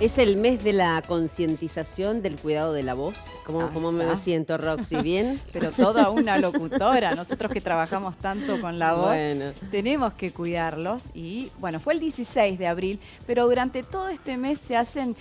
Es el mes de la concientización del cuidado de la voz. ¿Cómo me siento, Roxy? ¿Bien? Pero toda una locutora. Nosotros que trabajamos tanto con la voz, tenemos que cuidarlos. Y bueno, fue el 16 de abril, pero durante todo este mes se hacen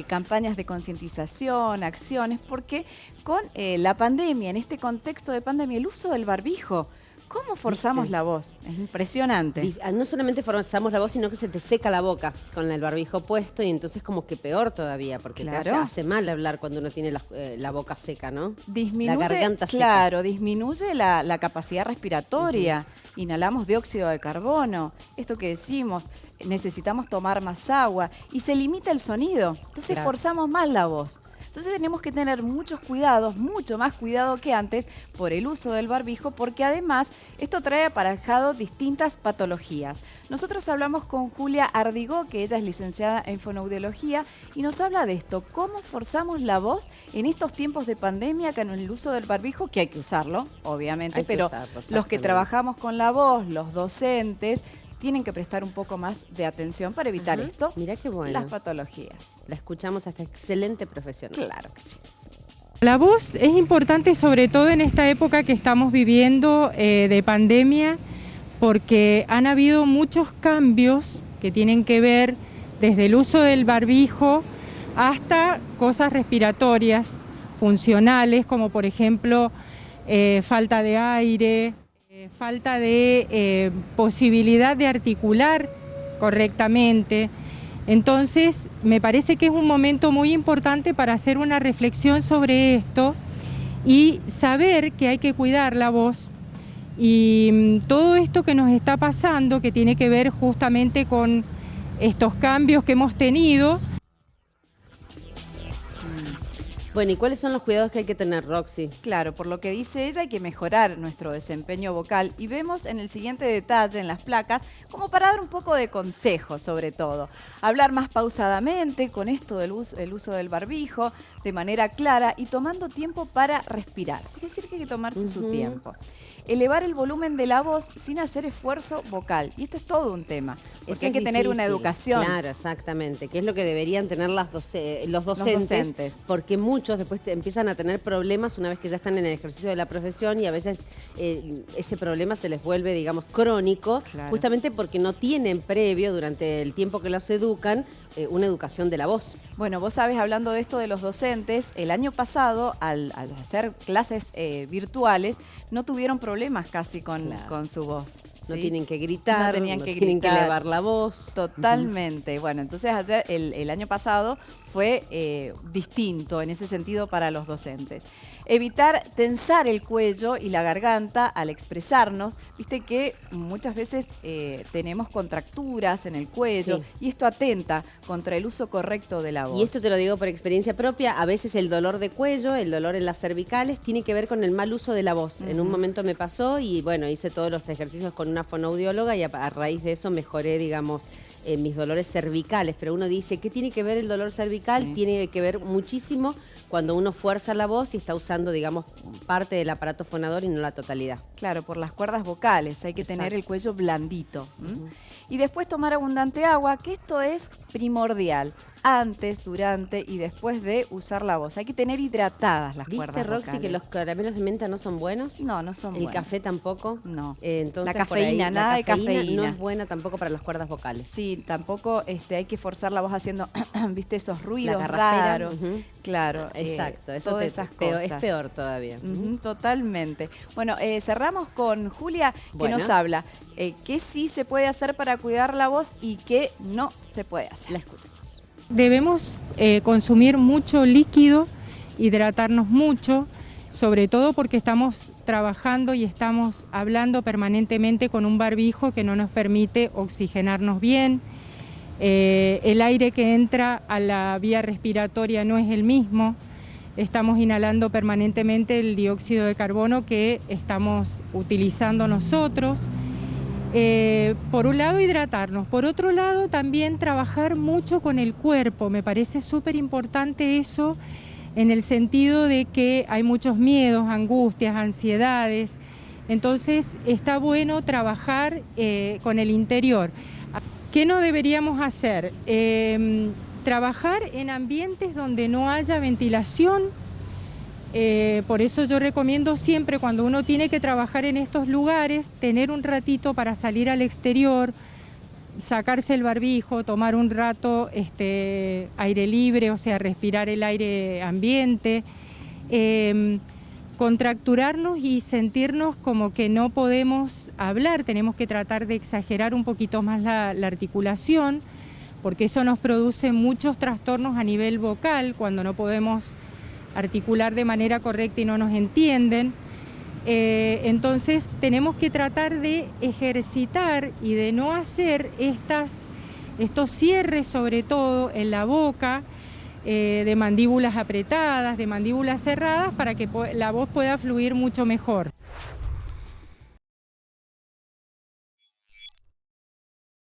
campañas de concientización, acciones, porque con la pandemia, en este contexto de pandemia, el uso del barbijo, ¿cómo forzamos la voz? Es impresionante. No solamente forzamos la voz, sino que se te seca la boca con el barbijo puesto y entonces como que peor todavía, porque te hace mal hablar cuando uno tiene la boca seca, ¿no? Disminuye, la garganta seca. Claro, disminuye la capacidad respiratoria. Inhalamos dióxido de carbono. Esto que decimos, necesitamos tomar más agua y se limita el sonido. Entonces forzamos más la voz. Entonces tenemos que tener muchos cuidados, mucho más cuidado que antes por el uso del barbijo, porque además esto trae aparejado distintas patologías. Nosotros hablamos con Julia Ardigó, que ella es licenciada en fonoaudiología, y nos habla de esto, cómo forzamos la voz en estos tiempos de pandemia con el uso del barbijo, que hay que usarlo, obviamente, pero los que trabajamos con la voz, los docentes, tienen que prestar un poco más de atención para evitar esto. Mirá qué bueno. Las patologías. La escuchamos a esta excelente profesional. Claro que sí. La voz es importante sobre todo en esta época que estamos viviendo de pandemia, porque han habido muchos cambios que tienen que ver desde el uso del barbijo hasta cosas respiratorias, funcionales, como por ejemplo falta de aire, falta de posibilidad de articular correctamente. Entonces, me parece que es un momento muy importante para hacer una reflexión sobre esto y saber que hay que cuidar la voz. Y todo esto que nos está pasando, que tiene que ver justamente con estos cambios que hemos tenido. Bueno, ¿y cuáles son los cuidados que hay que tener, Roxy? Claro, por lo que dice ella, hay que mejorar nuestro desempeño vocal. Y vemos en el siguiente detalle, en las placas, como para dar un poco de consejo, sobre todo. Hablar más pausadamente con esto del uso del barbijo, de manera clara y tomando tiempo para respirar. Es decir, que hay que tomarse su tiempo. Elevar el volumen de la voz sin hacer esfuerzo vocal. Y esto es todo un tema, porque hay que tener una educación. Claro, exactamente, que es lo que deberían tener los docentes, porque muchos después empiezan a tener problemas una vez que ya están en el ejercicio de la profesión y a veces ese problema se les vuelve, digamos, crónico, justamente porque no tienen previo, durante el tiempo que los educan, una educación de la voz. Bueno, vos sabés, hablando de esto de los docentes, el año pasado, al hacer clases virtuales, no tuvieron problemas casi con su voz. No tienen que gritar, no tenían que elevar la voz. Totalmente. Bueno, entonces el año pasado fue distinto en ese sentido para los docentes. Evitar tensar el cuello y la garganta al expresarnos. Viste que muchas veces tenemos contracturas en el cuello y esto atenta contra el uso correcto de la voz. Y esto te lo digo por experiencia propia. A veces el dolor de cuello, el dolor en las cervicales, tiene que ver con el mal uso de la voz. En un momento me pasó y bueno, hice todos los ejercicios con una fonoaudióloga y a raíz de eso mejoré, digamos, mis dolores cervicales. Pero uno dice, ¿qué tiene que ver el dolor cervical? Tiene que ver muchísimo cuando uno fuerza la voz y está usando, digamos, parte del aparato fonador y no la totalidad. Claro, por las cuerdas vocales, hay que tener el cuello blandito. Y después tomar abundante agua, que esto es primordial, antes, durante y después de usar la voz. Hay que tener hidratadas las cuerdas vocales. ¿Viste, Roxy, que los caramelos de menta no son buenos? No, no son buenos. ¿El café tampoco? No. Entonces, la cafeína, nada de cafeína. No es buena tampoco para las cuerdas vocales. Sí, tampoco hay que forzar la voz haciendo, viste, esos ruidos raros. Claro. Exacto, eso todas esas cosas. Es peor todavía. Totalmente. Bueno, cerramos con Julia, que nos habla qué sí se puede hacer para cuidar la voz y qué no se puede hacer. La escuchamos. Debemos consumir mucho líquido, hidratarnos mucho, sobre todo porque estamos trabajando y estamos hablando permanentemente con un barbijo que no nos permite oxigenarnos bien. El aire que entra a la vía respiratoria no es el mismo. Estamos inhalando permanentemente el dióxido de carbono que estamos utilizando nosotros. Por un lado, hidratarnos. Por otro lado, también trabajar mucho con el cuerpo. Me parece súper importante eso, en el sentido de que hay muchos miedos, angustias, ansiedades. Entonces, está bueno trabajar con el interior. ¿Qué no deberíamos hacer? Trabajar en ambientes donde no haya ventilación. Por eso yo recomiendo siempre, cuando uno tiene que trabajar en estos lugares, tener un ratito para salir al exterior, sacarse el barbijo, tomar un rato aire libre, o sea, respirar el aire ambiente, contracturarnos y sentirnos como que no podemos hablar. Tenemos que tratar de exagerar un poquito más la articulación, porque eso nos produce muchos trastornos a nivel vocal cuando no podemos articular de manera correcta y no nos entienden. Entonces tenemos que tratar de ejercitar y de no hacer estos cierres, sobre todo en la boca, de mandíbulas apretadas, de mandíbulas cerradas, para que la voz pueda fluir mucho mejor.